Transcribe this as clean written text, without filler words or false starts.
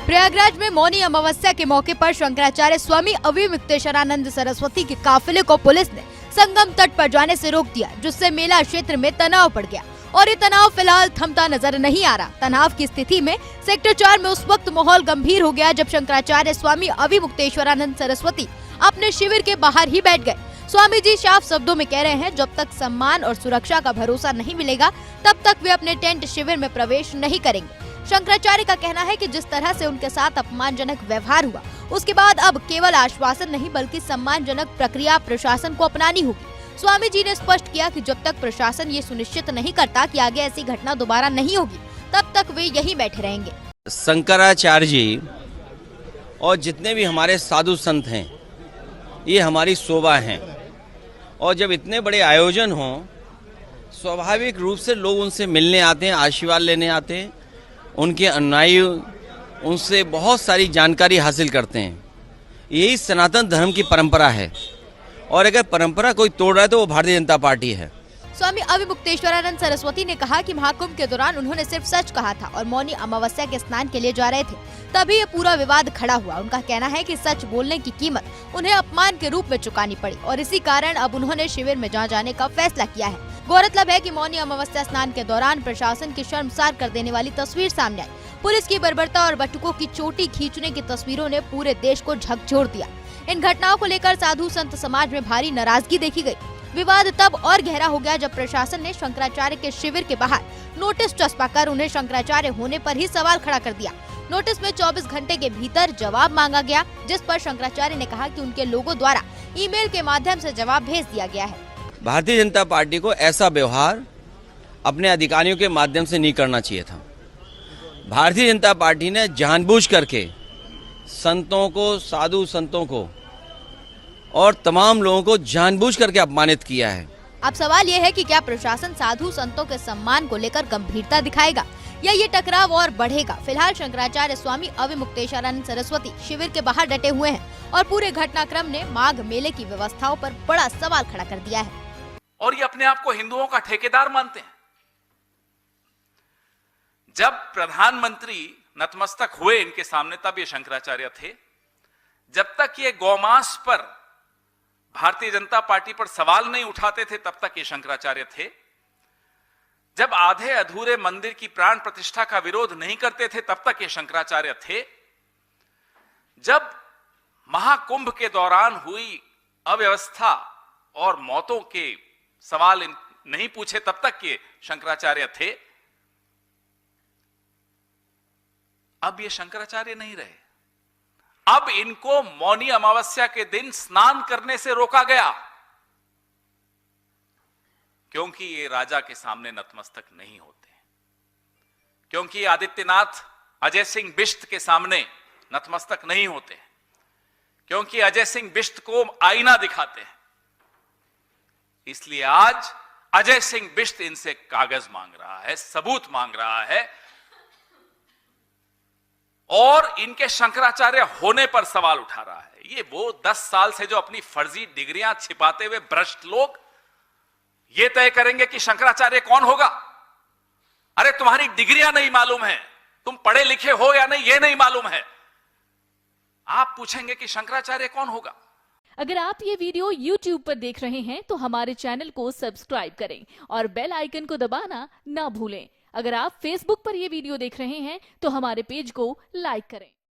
प्रयागराज में मौनी अमावस्या के मौके पर शंकराचार्य स्वामी अविमुक्तेश्वरानंद सरस्वती के काफिले को पुलिस ने संगम तट पर जाने से रोक दिया, जिससे मेला क्षेत्र में तनाव बढ़ गया और ये तनाव फिलहाल थमता नजर नहीं आ रहा। तनाव की स्थिति में सेक्टर 4 में उस वक्त माहौल गंभीर हो गया जब शंकराचार्य स्वामी अविमुक्तेश्वरानंद सरस्वती अपने शिविर के बाहर ही बैठ गए। स्वामी जी साफ शब्दों में कह रहे हैं, जब तक सम्मान और सुरक्षा का भरोसा नहीं मिलेगा तब तक वे अपने टेंट शिविर में प्रवेश नहीं करेंगे। शंकराचार्य का कहना है कि जिस तरह से उनके साथ अपमानजनक व्यवहार हुआ, उसके बाद अब केवल आश्वासन नहीं बल्कि सम्मानजनक प्रक्रिया प्रशासन को अपनानी होगी। स्वामी जी ने स्पष्ट किया कि जब तक प्रशासन ये सुनिश्चित नहीं करता कि आगे ऐसी घटना दोबारा नहीं होगी, तब तक वे यहीं बैठे रहेंगे। शंकराचार्य जी और जितने भी हमारे साधु संत हैं, ये हमारी शोभा हैं और जब इतने बड़े आयोजन हों, स्वाभाविक रूप से लोग उनसे मिलने आते हैं, आशीर्वाद लेने आते हैं, उनके अनुयायी उनसे बहुत सारी जानकारी हासिल करते हैं। यही सनातन धर्म की परंपरा है और अगर परंपरा कोई तोड़ रहा है तो वो भारतीय जनता पार्टी है। स्वामी अविमुक्तेश्वरानंद सरस्वती ने कहा कि महाकुंभ के दौरान उन्होंने सिर्फ सच कहा था और मौनी अमावस्या के स्नान के लिए जा रहे थे, तभी ये पूरा विवाद खड़ा हुआ। उनका कहना है कि सच बोलने की कीमत उन्हें अपमान के रूप में चुकानी पड़ी और इसी कारण अब उन्होंने शिविर में जाने का फैसला किया है। गौरतलब है कि मौनी अमावस्या स्नान के दौरान प्रशासन की शर्मसार कर देने वाली तस्वीर सामने आई। पुलिस की बर्बरता और बटुकों की चोटी खींचने की तस्वीरों ने पूरे देश को झकझोर दिया। इन घटनाओं को लेकर साधु संत समाज में भारी नाराजगी देखी गई। विवाद तब और गहरा हो गया जब प्रशासन ने शंकराचार्य के शिविर के बाहर नोटिस चस्पाकर उन्हें शंकराचार्य होने पर ही सवाल खड़ा कर दिया। नोटिस में 24 घंटे के भीतर जवाब मांगा गया, जिस पर शंकराचार्य ने कहा कि उनके लोगों द्वारा ईमेल के माध्यम से जवाब भेज दिया गया है। भारतीय जनता पार्टी को ऐसा व्यवहार अपने अधिकारियों के माध्यम से नहीं करना चाहिए था। भारतीय जनता पार्टी ने जानबूझ करके संतों को, साधु संतों को और तमाम लोगों को जानबूझ करके अपमानित किया है। अब सवाल ये है कि क्या प्रशासन साधु संतों के सम्मान को लेकर गंभीरता दिखाएगा या ये टकराव और बढ़ेगा। फिलहाल शंकराचार्य स्वामी अविमुक्तेश्वरानंद सरस्वती शिविर के बाहर डटे हुए हैं और पूरे घटनाक्रम ने माघ मेले की व्यवस्थाओं पर बड़ा सवाल खड़ा कर दिया है। और ये अपने आप को हिंदुओं का ठेकेदार मानते हैं। जब प्रधानमंत्री नतमस्तक हुए इनके सामने तब ये शंकराचार्य थे। जब तक ये गौमांस पर भारतीय जनता पार्टी पर सवाल नहीं उठाते थे तब तक ये शंकराचार्य थे। जब आधे अधूरे मंदिर की प्राण प्रतिष्ठा का विरोध नहीं करते थे तब तक ये शंकराचार्य थे। जब महाकुंभ के दौरान हुई अव्यवस्था और मौतों के सवाल नहीं पूछे तब तक ये शंकराचार्य थे। अब ये शंकराचार्य नहीं रहे। अब इनको मौनी अमावस्या के दिन स्नान करने से रोका गया क्योंकि ये राजा के सामने नतमस्तक नहीं होते, क्योंकि आदित्यनाथ अजय सिंह बिष्ट के सामने नतमस्तक नहीं होते, क्योंकि अजय सिंह बिष्ट को आईना दिखाते हैं। इसलिए आज अजय सिंह बिष्ट इनसे कागज मांग रहा है, सबूत मांग रहा है और इनके शंकराचार्य होने पर सवाल उठा रहा है। ये वो 10 साल से जो अपनी फर्जी डिग्रियां छिपाते हुए भ्रष्ट लोग ये तय करेंगे कि शंकराचार्य कौन होगा। अरे तुम्हारी डिग्रियां नहीं मालूम है, तुम पढ़े लिखे हो या नहीं ये नहीं मालूम है। आप पूछेंगे कि शंकराचार्य कौन होगा। अगर आप ये वीडियो YouTube पर देख रहे हैं तो हमारे चैनल को सब्सक्राइब करें और बेल आइकन को दबाना ना भूलें। अगर आप Facebook पर ये वीडियो देख रहे हैं तो हमारे पेज को लाइक करें।